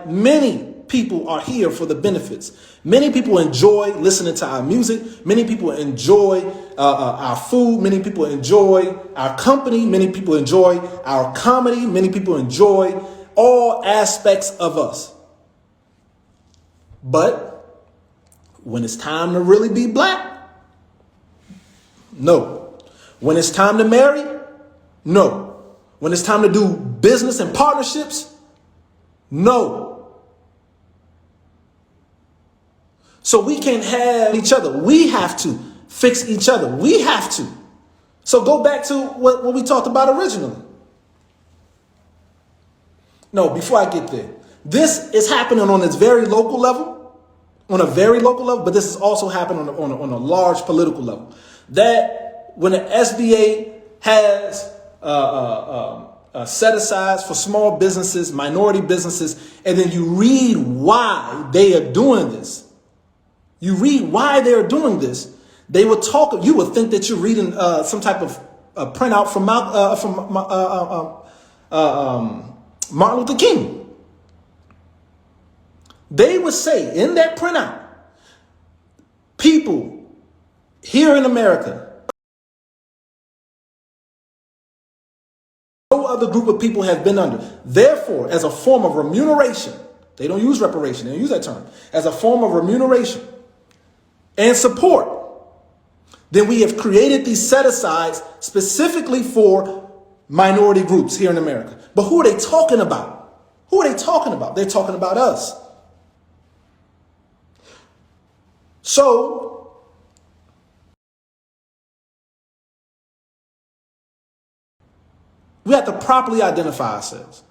Many people are here for the benefits. Many people enjoy listening to our music. Many people enjoy our food. Many people enjoy our company. Many people enjoy our comedy. Many people enjoy all aspects of us. But when it's time to really be black, no. When it's time to marry, no. When it's time to do business and partnerships, no. So we can't have each other. We have to fix each other. We have to. So go back to what we talked about originally. No, before I get there. This is happening on this very local level, on a very local level, but this is also happening on a large political level. That when the SBA has set-asides for small businesses, minority businesses, and then you read why they are doing this. You read why they are doing this. They would talk. You would think that you're reading some type of printout from Martin Luther King. They would say in that printout, people here in America, no other group of people have been under. Therefore, as a form of remuneration, they don't use reparation, they don't use that term, as a form of remuneration and support, then we have created these set-asides specifically for minority groups here in America. But who are they talking about? Who are they talking about? They're talking about us. So, we have to properly identify ourselves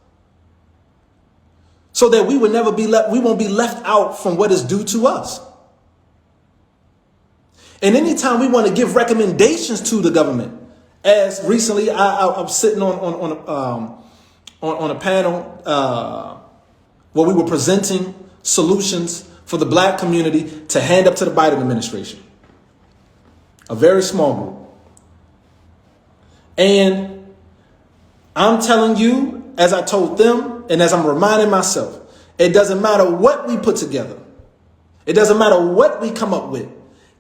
so that we would never be left, we won't be left out from what is due to us. And anytime we want to give recommendations to the government, as recently I was sitting on a panel where we were presenting solutions for the black community to hand up to the Biden administration, a very small group. And I'm telling you, as I told them, and as I'm reminding myself, it doesn't matter what we put together. It doesn't matter what we come up with.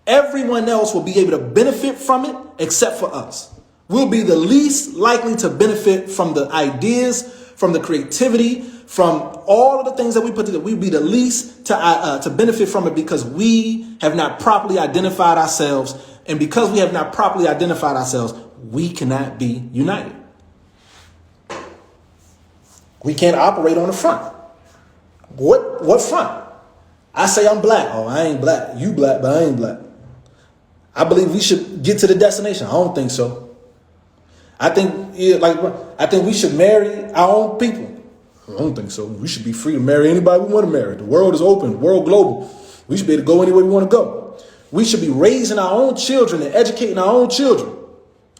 Everyone else will be able to benefit from it except for us. We'll be the least likely to benefit from the ideas, from the creativity, from all of the things that we put together. We'll be the least to benefit from it because we have not properly identified ourselves. And because we have not properly identified ourselves, we cannot be united. We can't operate on the front. What front? I say I'm black. Oh, I ain't black. You black, but I ain't black. I believe we should get to the destination. I don't think so. I think we should marry our own people. I don't think so. We should be free to marry anybody we want to marry. The world is open, the world global. We should be able to go anywhere we want to go. We should be raising our own children and educating our own children.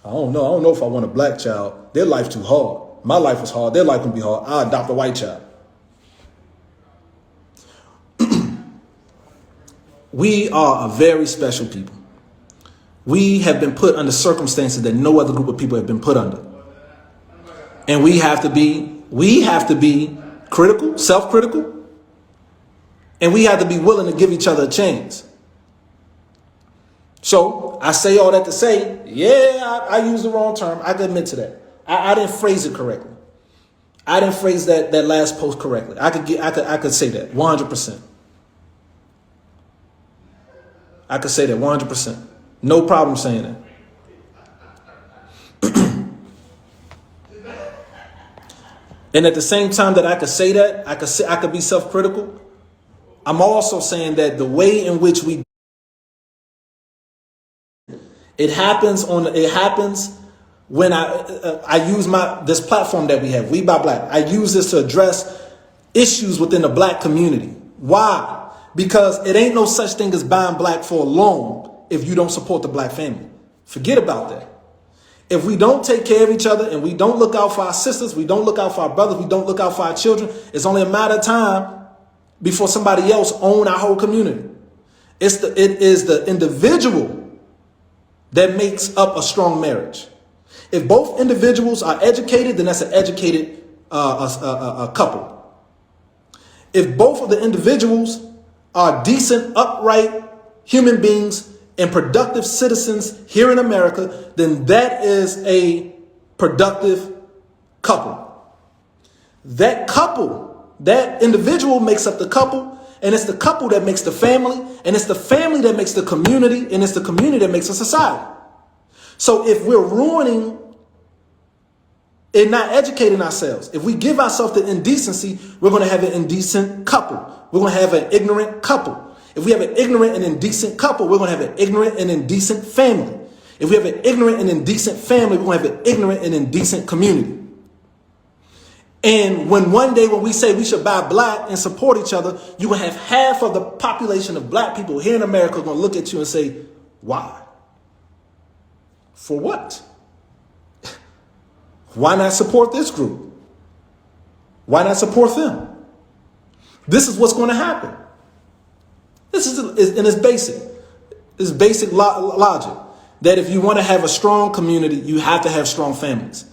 I don't know. I don't know if I want a black child. Their life's too hard. My life was hard. Their life can be hard. I'll adopt a white child. We are a very special people. We have been put under circumstances that no other group of people have been put under. And we have to be critical, self-critical, and we have to be willing to give each other a chance. So I say all that to say, yeah, I used the wrong term. I can admit to that. I didn't phrase it correctly. I didn't phrase that last post correctly. I could say that 100%. I could say that 100%. No problem saying that. And at the same time that I could say that, I could be self-critical. I'm also saying that the way in which it happens when I use this platform that we have, We Buy Black. I use this to address issues within the black community. Why? Because it ain't no such thing as buying black for a loan if you don't support the black family. Forget about that. If we don't take care of each other and we don't look out for our sisters, we don't look out for our brothers, we don't look out for our children, it's only a matter of time before somebody else owns our whole community. It is the individual that makes up a strong marriage. If both individuals are educated, then that's an educated a couple. If both of the individuals are decent, upright human beings and productive citizens here in America, then that is a productive couple. That couple, that individual makes up the couple, and it's the couple that makes the family, and it's the family that makes the community, and it's the community that makes a society. So if we're ruining and not educating ourselves, if we give ourselves to indecency, we're going to have an indecent couple. We're going to have an ignorant couple. If we have an ignorant and indecent couple, we're going to have an ignorant and indecent family. If we have an ignorant and indecent family, we're going to have an ignorant and indecent community. And when one day when we say we should buy black and support each other, you're going to have half of the population of black people here in America going to look at you and say, why? For what? Why not support this group? Why not support them? This is what's going to happen. This is, and it's basic. It's basic logic that if you want to have a strong community, you have to have strong families.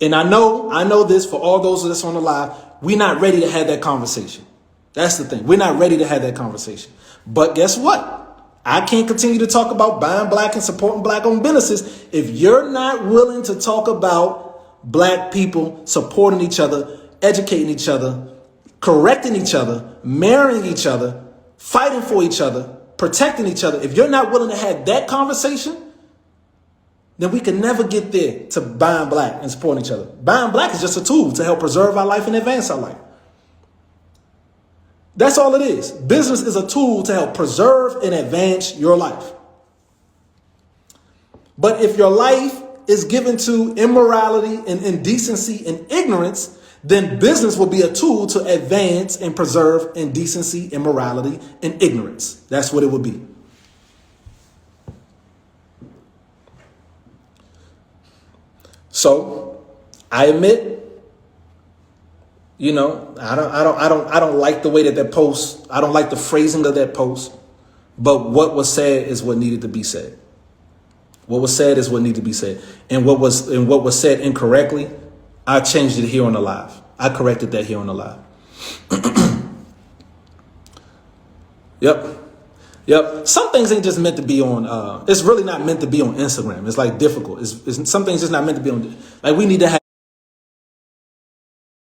And I know this for all those that's on the live, we're not ready to have that conversation. That's the thing. We're not ready to have that conversation. But guess what? I can't continue to talk about buying black and supporting black-owned businesses if you're not willing to talk about black people supporting each other, educating each other, correcting each other, marrying each other, fighting for each other, protecting each other. If you're not willing to have that conversation, then we can never get there to buying black and supporting each other. Buying black is just a tool to help preserve our life and advance our life. That's all it is. Business is a tool to help preserve and advance your life. But if your life is given to immorality and indecency and ignorance, then business will be a tool to advance and preserve indecency, immorality, and ignorance. That's what it would be. So I admit, I don't like the way that post, I don't like the phrasing of that post, but what was said is what needed to be said. What was said is what needed to be said. And what was said incorrectly, I changed it here on the live. I corrected that here on the live. Yep. Some things ain't just meant to be on, it's really not meant to be on Instagram. It's like difficult. Some things just not meant to be on, like we need to have